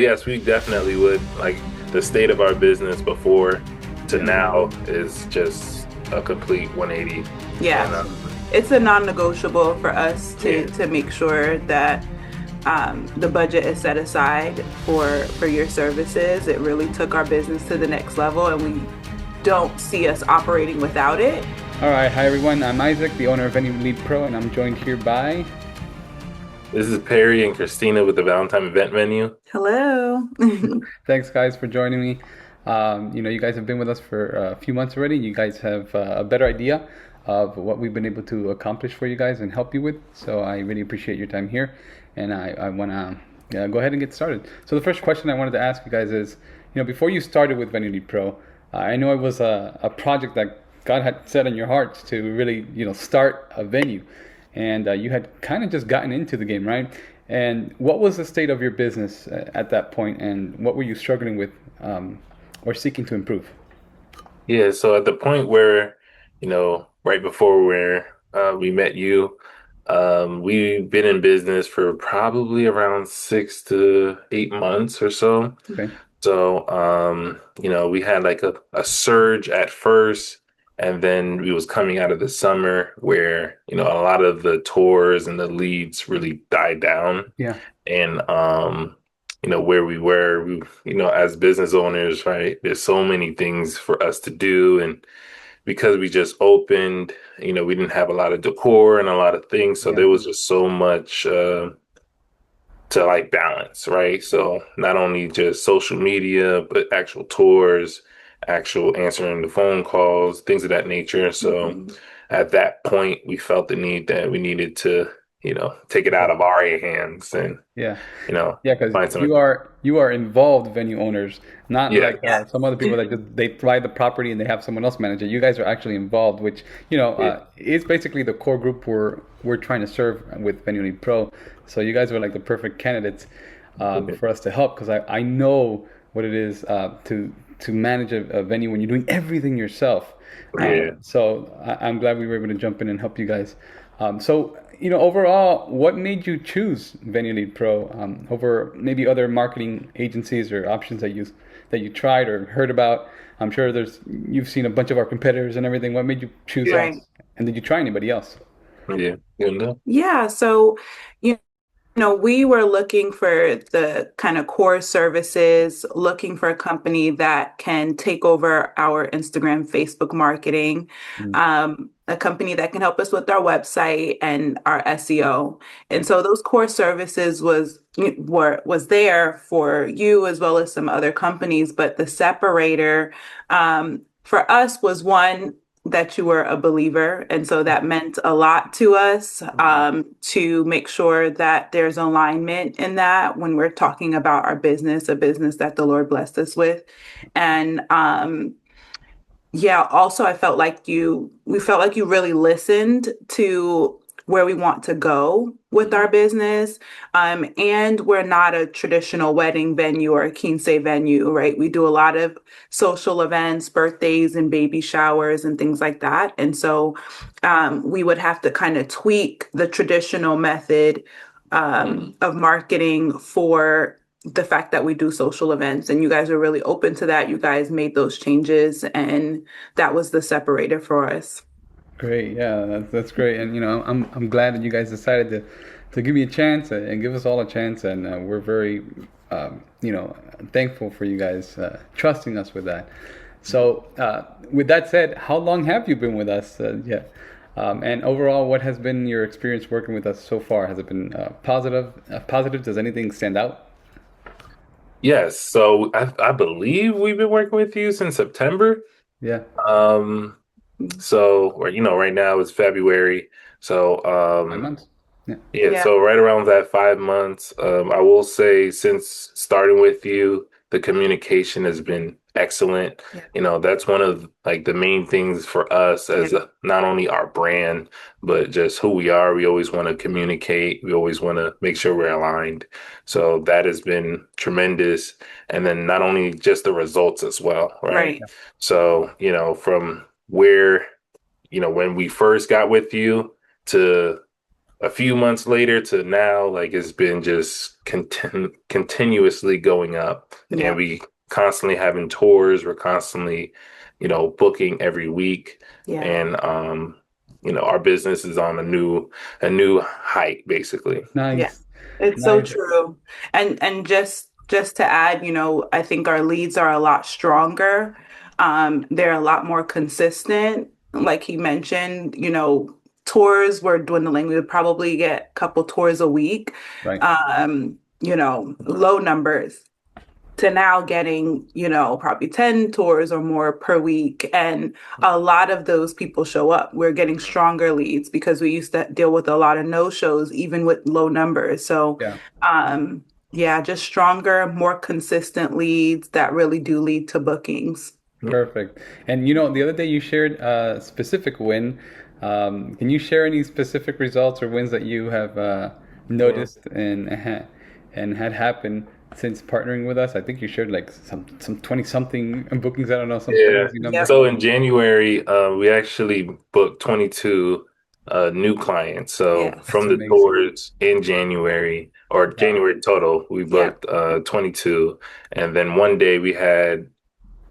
Yes, we definitely would. Like the state of our business before to Yeah. now is just a complete 180. Yeah. And It's a non-negotiable for us to yeah, to make sure that the budget is set aside for your services. It really took our business to the next level, and we don't see us operating without it. All right. Hi, everyone. I'm Isaac, the owner of Venue Lead Pro, and I'm joined here by. this is Perry and Christina with the Valentine Event Venue. Hello. Thanks, guys, for joining me. You guys have been with us for a few months already. You guys have a better idea of what we've been able to accomplish for you guys and help you with. So I really appreciate your time here, and I want to go ahead and get started. So the first question I wanted to ask you guys is, before you started with Venue Lead Pro, I know it was a project that God had set in your hearts to really, start a venue, and you had kind of just gotten into the game, right? And what was the state of your business at that point, and what were you struggling with or seeking to improve? Yeah, so at the point where, right before where we met you, we've been in business for probably around 6 to 8 months or so. Okay. So, we had like a surge at first, and then we was coming out of the summer where, a lot of the tours and the leads really died down. Yeah. And, where we were, as business owners, right, there's so many things for us to do. And because we just opened, we didn't have a lot of decor and a lot of things. So Yeah. there was just so much, to like balance, right? So not only just social media, but actual tours, actual answering the phone calls, things of that nature. So Mhm. at that point, we felt the need that we needed to, take it out of our hands and, Yeah. you know, Yeah, because find some, you are involved venue owners, not yeah, like some other people that just they buy the property and they have someone else manage it. You guys are actually involved, which yeah, is basically the core group we're trying to serve with Venue Lead Pro. So you guys were like the perfect candidates okay, for us to help because I know what it is to manage a venue when you're doing everything yourself. yeah. I'm glad we were able to jump in and help you guys. Overall, what made you choose Venue Lead Pro over maybe other marketing agencies or options that you tried or heard about? I'm sure you've seen a bunch of our competitors and everything. What made you choose Yeah. Right. us? And did you try anybody else? Yeah. Good enough. Yeah. So, you we were looking for the kind of core services, looking for a company that can take over our Instagram, Facebook marketing, Mm. a company that can help us with our website and our SEO. And so those core services was there for you as well as some other companies, but the separator for us was one that you were a believer. And so that meant a lot to us to make sure that there's alignment in that when we're talking about our business, a business that the Lord blessed us with. And yeah, also we felt like you really listened to where we want to go with our business. And we're not a traditional wedding venue or a quince venue, right? We do a lot of social events, birthdays and baby showers and things like that. And so we would have to kind of tweak the traditional method Mhm. of marketing for the fact that we do social events, and you guys are really open to that. You guys made those changes, and that was the separator for us. Great, yeah, that's great, and I'm glad that you guys decided to give me a chance and give us all a chance, and we're very thankful for you guys trusting us with that. So, with that said, how long have you been with us? Yeah, and overall, what has been your experience working with us so far? Has it been positive? Positive? Does anything stand out? Yes. So I believe we've been working with you since September. Yeah, Um, so, or, right now it's February. So, 5 months. Yeah, yeah, Yeah. so right around that 5 months, I will say since starting with you, the communication has been excellent. Yeah. That's one of like the main things for us Yeah. as not only our brand, but just who we are. We always want to communicate. We always want to make sure we're aligned. So that has been tremendous. And then not only just the results as well, right? Right. So, from where, when we first got with you to a few months later to now, like it's been just continuously going up, and Yeah. we constantly having tours. We're constantly, booking every week, Yeah. and our business is on a new height, basically. Yeah. Nice. It's so Nice. true. And just to add, I think our leads are a lot stronger. They're a lot more consistent. Like he mentioned, tours were dwindling. We would probably get a couple tours a week. Right. Low numbers to now getting, probably 10 tours or more per week. And a lot of those people show up. We're getting stronger leads because we used to deal with a lot of no-shows, even with low numbers. So, Yeah. yeah, just stronger, more consistent leads that really do lead to bookings. Perfect. And the other day you shared a specific win. Can you share any specific results or wins that you have Yeah. noticed and had happen since partnering with us? I think you shared like some 20 something bookings. I don't know, some Yeah. crazy number. Yep. So in January, we actually booked 22 new clients. So That's from the Yes. amazing. tours in January, or Wow. January total, we Yep. booked 22. And then one day we had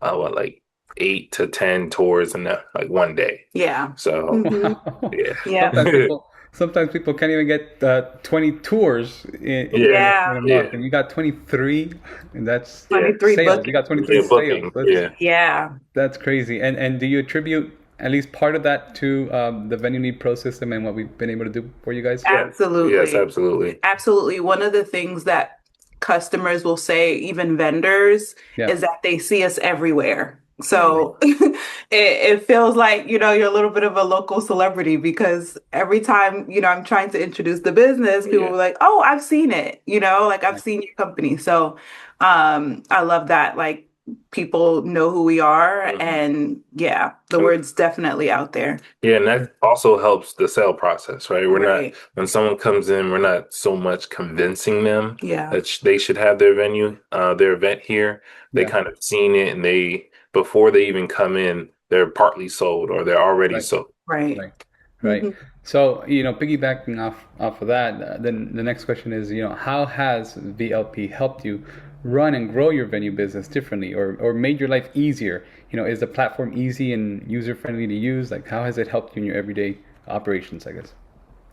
like 8 to 10 tours in like one day. Yeah. So Hmm. Wow. yeah. Yep. Sometimes people can't even get 20 tours Yeah. in Yeah. a Yeah. month, and you got 23, and that's Yeah. 23 sales. You bookings. got 23 Yeah. sales. Booking. Yeah. Yeah. That's crazy. And do you attribute at least part of that to the Venue Need Pro system and what we've been able to do for you guys? Yeah. Yes, Absolutely. absolutely. Absolutely. One of the things that customers will say, even vendors, Yeah, is that they see us everywhere. right. So it feels like, you're a little bit of a local celebrity because every time, I'm trying to introduce the business, people Yeah. are like, oh, I've seen it, like I've Right. seen your company. So I love that. Like people know who we are Mhm. and yeah, the And word's definitely out there. yeah, and that also helps the sale process, right? We're not, Right. when someone comes in, we're not so much convincing them Yeah. that they should have their their event here. They Yeah, kind of seen it, and before they even come in, they're partly sold or they're already right, sold. Right. right, right. Hmm. So, piggybacking off of that, then the next question is, how has VLP helped you run and grow your venue business differently or made your life easier? Is the platform easy and user friendly to use? Like, how has it helped you in your everyday operations, I guess?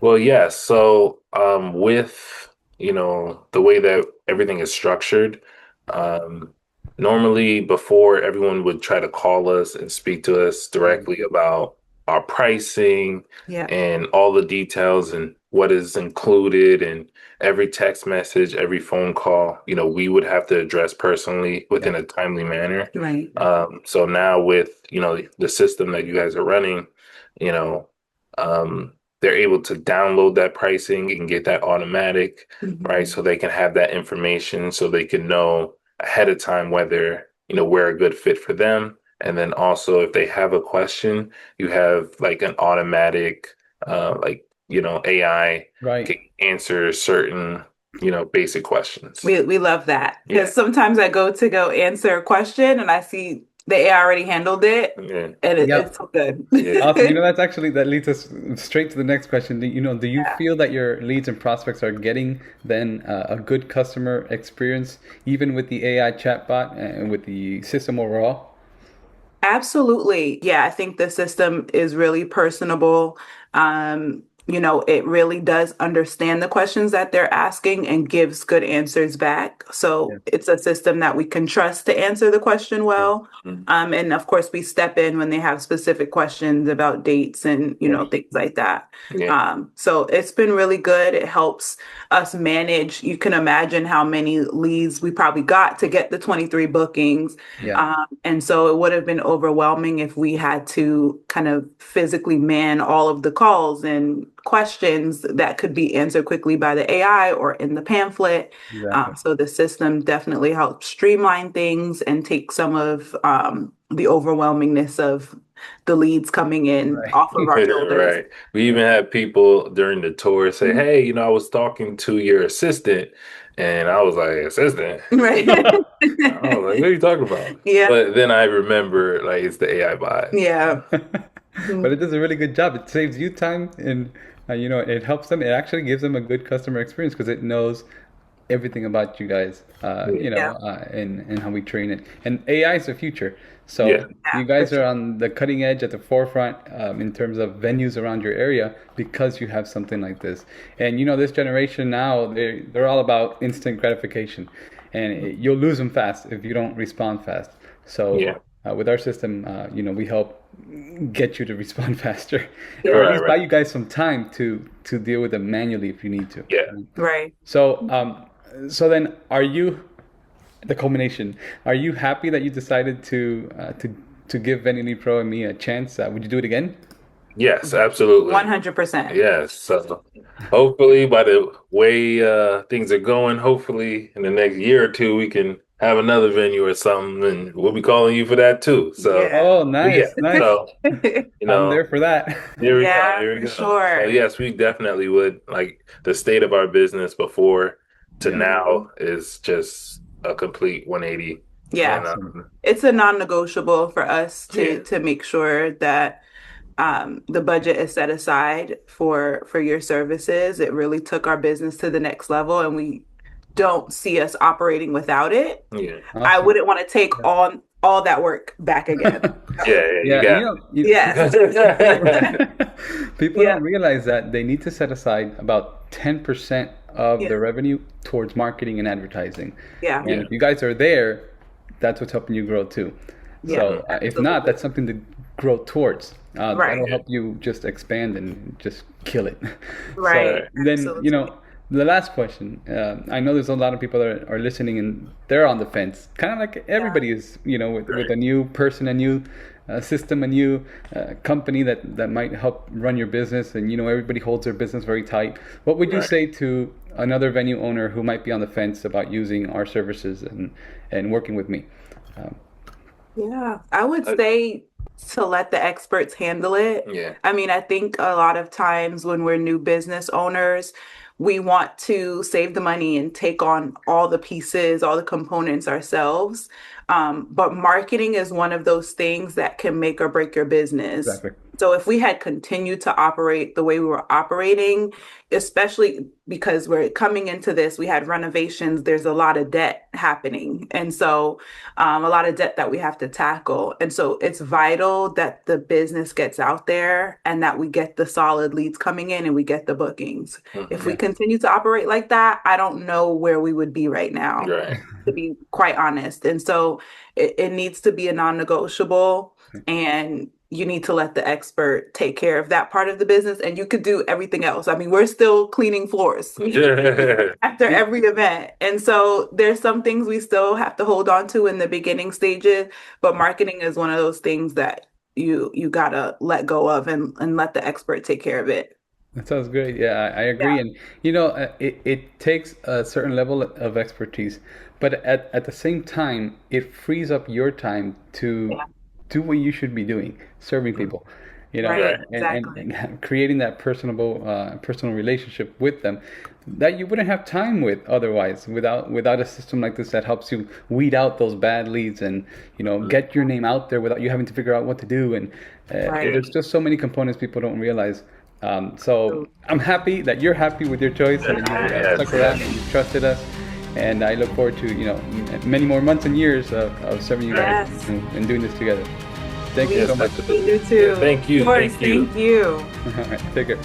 Well, yes. So, with, the way that everything is structured, um, normally before everyone would try to call us and speak to us Right. directly about our pricing Yeah. and all the details and what is included and every text message, every phone call, we would have to address personally Yeah. within a timely manner. Right. Yeah. So now with, the system that you guys are running, you know, um, they're able to download that pricing and get that automatic, right? Mhm. So they can have that information so they can know ahead of time whether, we're a good fit for them. And then also if they have a question, you have like an automatic, AI Right. can answer certain, basic questions. We love that Yeah. because sometimes I go answer a question and I see the AI already handled it Yeah. and it's Yep. so good. Yeah. Awesome. That leads us straight to the next question. Do you feel that your leads and prospects are getting then a good customer experience, even with the AI chatbot and with the system overall? Absolutely. Yeah, I think the system is really personable. It really does understand the questions that they're asking and gives good answers back. Yeah. So it's a system that we can trust to answer the question Yeah. well. Mhm. And of course, we step in when they have specific questions about dates and, Yeah. things like that. Yeah. So it's been really good. It helps us manage. You can imagine how many leads we probably got to get the 23 bookings. Yeah. And so it would have been overwhelming if we had to kind of physically man all of the calls and questions that could be answered quickly by the AI or in the pamphlet. Exactly. So the system definitely helps streamline things and take some of the overwhelmingness of the leads coming in Right. off of our shoulders. Right. We even had people during the tour say, Mhm. "Hey, I was talking to your assistant," and I was like, "Assistant?" Right. I was like, "What are you talking about?" Yeah. But then I remember, like, it's the AI bot. Yeah. But Mhm. it does a really good job. It saves you time in it helps them. It actually gives them a good customer experience because it knows everything about you guys, Yeah. and how we train it. And AI is the future. Yeah. So Yeah, you for guys are sure. on the cutting edge at the forefront, in terms of venues around your area because you have something like this. And this generation now, they're all about instant gratification, and you'll lose them fast if you don't respond fast. So Yeah. with our system, we help get you to respond faster, or at Yeah. Right. least buy Right. you guys some time to deal with them manually if you need to. Yeah. Right. So, so then, are you the culmination? Are you happy that you decided to give Vanity Pro and me a chance? Would you do it again? Yes, absolutely. 100%. Yes. So hopefully by the way things are going, hopefully in the next year or two we can have another venue or something and we'll be calling you for that too. So Yeah. Oh, yeah. nice, nice. So, you I'm there know, for that. here we go. Yeah, Here we for go. So sure. yes, we definitely would like the state of our business before to Yeah, Mhm. now is just a complete 180. Yeah. And awesome. It's a non-negotiable for us yeah, to make sure that the budget is set aside for your services. It really took our business to the next level, and we don't see us operating without it. yeah, I Awesome. wouldn't want to take on all that work back again. So, yeah, you Yeah, and got yes. people it. people Yeah. don't realize that they need to set aside about 10% of Yeah. the revenue towards marketing and advertising. Yeah. And Yeah. if you guys are there, that's what's helping you grow too. Yeah. So if not, Absolutely. that's something to grow towards. Right. That'll help you just expand and just kill it. So Right. then, Absolutely. the last question. I know there's a lot of people that are listening and they're on the fence, kind of like Yeah. everybody is, with Right. a new person, a new system, a new company that might help run your business, and everybody holds their business very tight. What would you Right. say to another venue owner who might be on the fence about using our services and working with me? Um, Yeah, I would Uh, say to let the experts handle it. yeah. I mean, I think a lot of times when we're new business owners, we want to save the money and take on all the pieces, all the components ourselves. But marketing is one of those things that can make or break your business. exactly. So if we had continued to operate the way we were operating, especially because we're coming into this, we had renovations, there's a lot of debt happening. And so a lot of debt that we have to tackle. And so it's vital that the business gets out there and that we get the solid leads coming in and we get the bookings. If Hmm. we Yeah. continue to operate like that, I don't know where we would be right now, Right. to be quite honest. And so it needs to be a non-negotiable, and you need to let the expert take care of that part of the business, and you could do everything else. I mean, we're still cleaning floors Yeah. after every event. And so there's some things we still have to hold on to in the beginning stages, but marketing is one of those things that you gotta let go of and let the expert take care of it. That sounds great. Yeah, I agree. Yeah. And it takes a certain level of expertise, but at the same time, it frees up your time to Yeah. do what you should be doing, serving people, Right. Right. Exactly. and creating that personal relationship with them that you wouldn't have time with otherwise, without a system like this that helps you weed out those bad leads and get your name out there without you having to figure out what to do. And Right. there's just so many components people don't realize. So So, I'm happy that you're happy with your choice and you stuck Yes. around Yes. and you trusted us. And I look forward to many more months and years of serving you guys yes. and doing this together. Thank you We so much. Yes. we do too. Thank you. Of course, Thank you. thank you. All right, take care.